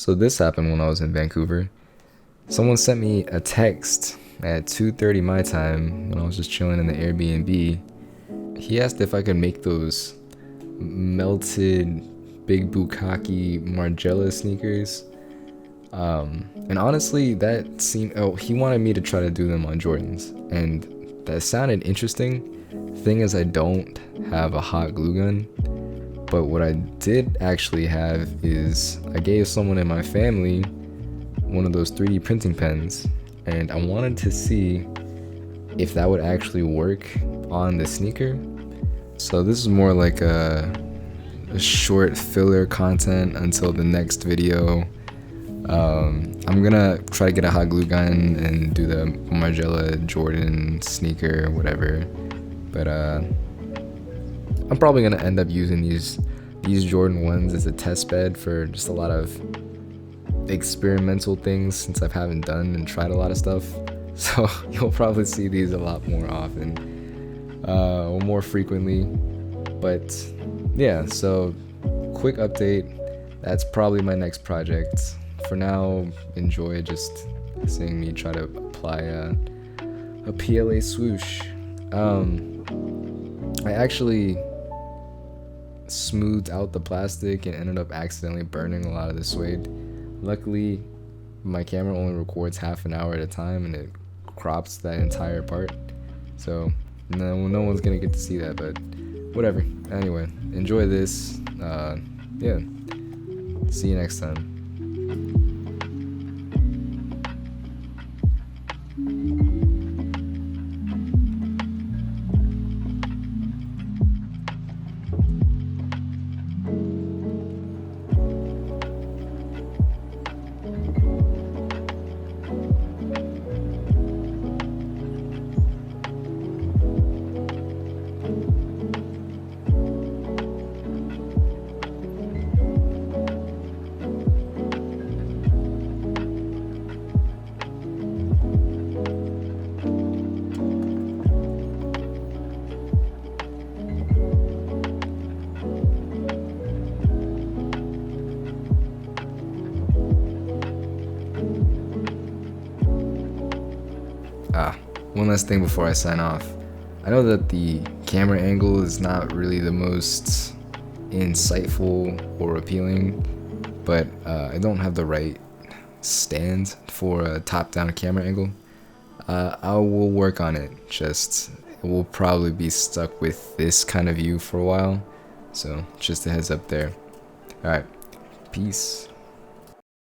So this happened when I was in Vancouver. Someone sent me a text at 2:30 my time when I was just chilling in the Airbnb. He asked if I could make those melted big bukkake Margiela sneakers. And honestly, that seemed. Oh, he wanted me to try to do them on Jordans, and that sounded interesting. Thing is, I don't have a hot glue gun, but what I did actually have is I gave someone in my family one of those 3D printing pens, and I wanted to see if that would actually work on the sneaker. So this is more like a short filler content until the next video. I'm gonna try to get a hot glue gun and do the Margiela Jordan sneaker, whatever. But I'm probably gonna end up using these Jordan ones as a test bed for just a lot of experimental things, since I haven't done and tried a lot of stuff. So you'll probably see these a lot more often, or more frequently. But yeah, so quick update. That's probably my next project. For now, enjoy just seeing me try to apply a PLA swoosh. I actually smoothed out the plastic and ended up accidentally burning a lot of the suede. Luckily, my camera only records half an hour at a time and it crops that entire part. So no one's gonna get to see that, but whatever. Anyway, enjoy this. Yeah. See you next time. One last thing before I sign off. I know that the camera angle is not really the most insightful or appealing, but I don't have the right stand for a top-down camera angle. I will work on it, just it will probably be stuck with this kind of view for a while, so just a heads up there. Alright, peace.